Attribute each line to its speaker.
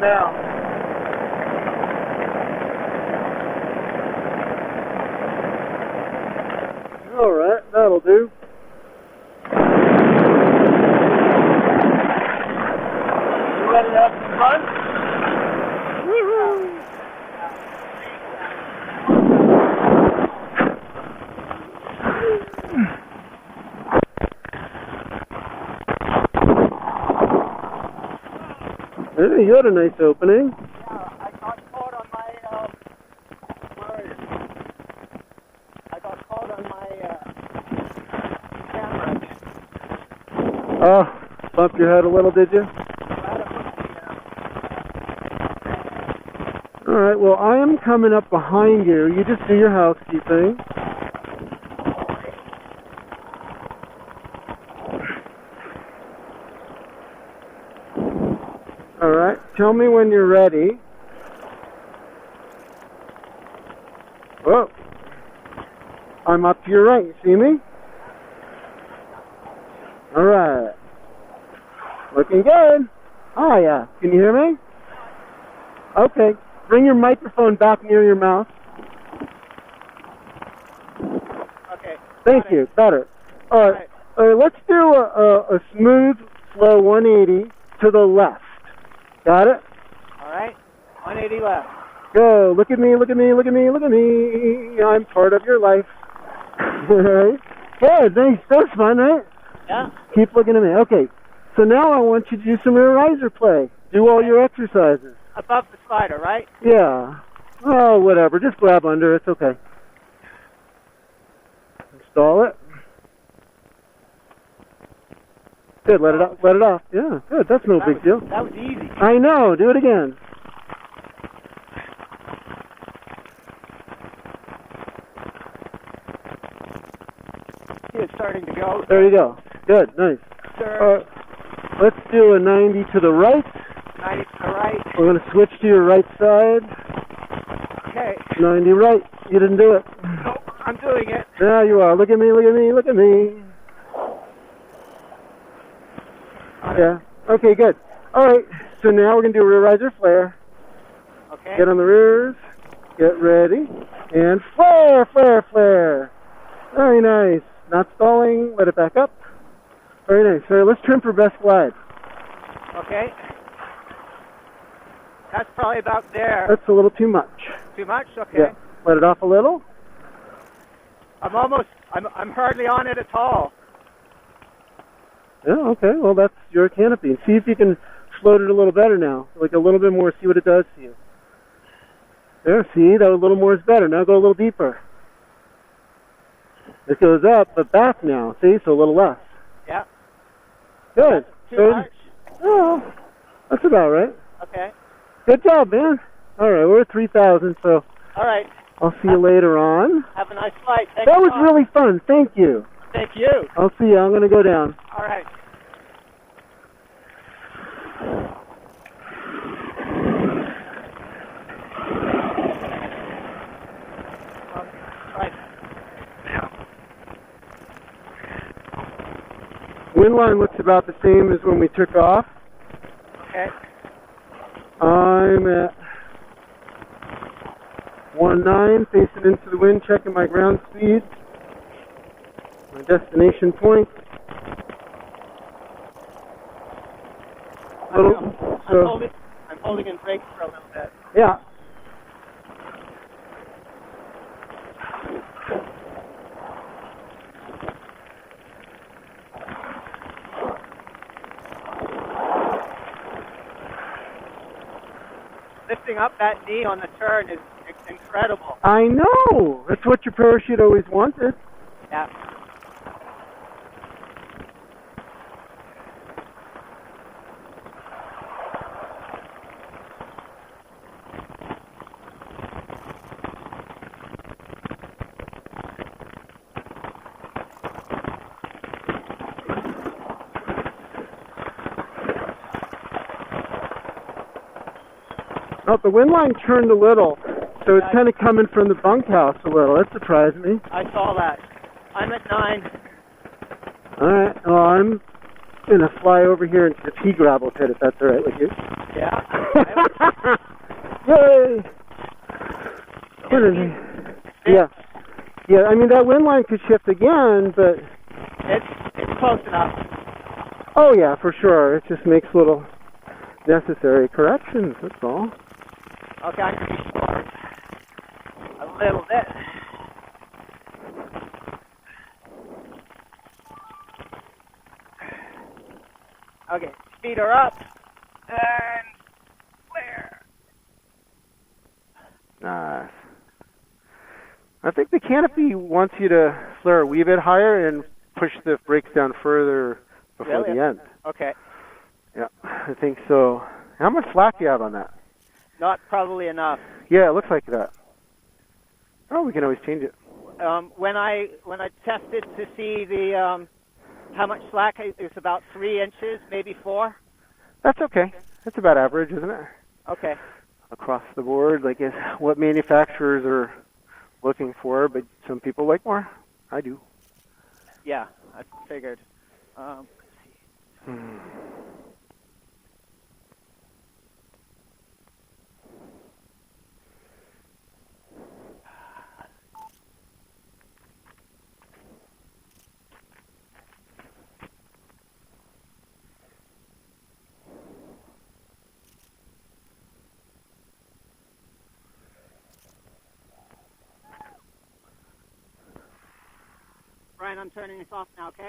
Speaker 1: now. All right, that'll do. You ready to have some fun? Woohoo! Hey, you had a nice opening.
Speaker 2: Yeah, I got caught on my, where is it? I got caught on my, camera.
Speaker 1: Oh, bumped your head a little, did you? Alright, well, I am coming up behind you. You just do your housekeeping. Alright, tell me when you're ready. Whoa. I'm up to your right, you see me? Alright. Looking good. Oh yeah, can you hear me? Okay, bring your microphone back near your mouth.
Speaker 2: Okay.
Speaker 1: Thank you, better. Alright, let's do a smooth, slow 180 to the left. Got it?
Speaker 2: Alright, 180 left.
Speaker 1: Go, look at me, look at me, look at me, look at me. I'm part of your life. Alright. Good, thanks, that was fun, right?
Speaker 2: Yeah.
Speaker 1: Keep looking at me. Okay, so now I want you to do some rear riser play. Do all your exercises.
Speaker 2: Above the slider, right?
Speaker 1: Yeah. Oh, whatever, just grab under, it's okay. Install it. Good, let it off, let it off. Yeah, good, that's no big deal.
Speaker 2: That was easy.
Speaker 1: I know, do it again.
Speaker 2: See, it's starting to go.
Speaker 1: There you go. Good, nice.
Speaker 2: Sure.
Speaker 1: Let's do a 90 to the right.
Speaker 2: 90 to the right.
Speaker 1: We're going to switch to your right side.
Speaker 2: Okay.
Speaker 1: 90 right. You didn't do it.
Speaker 2: Nope, I'm doing it.
Speaker 1: There you are. Look at me, look at me, look at me. Yeah. Okay, good. All right. So now we're going to do a rear riser flare.
Speaker 2: Okay.
Speaker 1: Get on the rears. Get ready. And flare, flare, flare. Very nice. Not stalling. Let it back up. Very nice. So let's trim for best glide.
Speaker 2: Okay. That's probably about there.
Speaker 1: That's a little too much.
Speaker 2: Too much? Okay.
Speaker 1: Yeah. Let it off a little.
Speaker 2: I'm hardly on it at all.
Speaker 1: Yeah, okay. Well, that's your canopy. See if you can float it a little better now. Like a little bit more. See what it does to you. There, see? That a little more is better. Now go a little deeper. It goes up, but back now. See? So a little less.
Speaker 2: Yeah.
Speaker 1: Good.
Speaker 2: Too much?
Speaker 1: Oh, that's about right.
Speaker 2: Okay.
Speaker 1: Good job, man. All right, we're at 3,000, so
Speaker 2: All right.
Speaker 1: I'll see you later on.
Speaker 2: Have a nice flight. Thanks
Speaker 1: That was
Speaker 2: a lot.
Speaker 1: really fun. Thank you.
Speaker 2: Thank you.
Speaker 1: I'll see you. I'm going to go down.
Speaker 2: All right. Right.
Speaker 1: Wind line looks about the same as when we took off.
Speaker 2: Okay.
Speaker 1: I'm at 1.9, facing into the wind, checking my ground speed. My destination point.
Speaker 2: I'm holding in brakes for a little bit.
Speaker 1: Yeah.
Speaker 2: Lifting up that knee on the turn is incredible.
Speaker 1: I know. That's what your parachute always wanted.
Speaker 2: Yeah.
Speaker 1: Oh, the wind line turned a little, so it's kind of coming from the bunkhouse a little. That surprised me.
Speaker 2: I saw that. I'm at 9.
Speaker 1: All right. Well, I'm gonna fly over here into the pea gravel pit if that's all right with you.
Speaker 2: Yeah.
Speaker 1: Yay! Yeah. Yeah, I mean, that wind line could shift again, but...
Speaker 2: It's close enough.
Speaker 1: Oh, yeah, for sure. It just makes little necessary corrections, that's all.
Speaker 2: Okay, I can be short a little bit. Okay, speed her up, and flare.
Speaker 1: Nice. I think the canopy wants you to flare a wee bit higher and push the brakes down further before
Speaker 2: Really?
Speaker 1: the end.
Speaker 2: Okay.
Speaker 1: Yeah, I think so. How much slack do you have on that?
Speaker 2: Not probably enough.
Speaker 1: Yeah, it looks like that. Oh, we can always change it.
Speaker 2: When I tested to see the how much slack, it was about 3 inches, maybe 4.
Speaker 1: That's okay. That's about average, isn't it?
Speaker 2: Okay.
Speaker 1: Across the board, like what manufacturers are looking for, but some people like more. I do.
Speaker 2: Yeah, I figured. Let's see. Brian, I'm turning this off now, okay?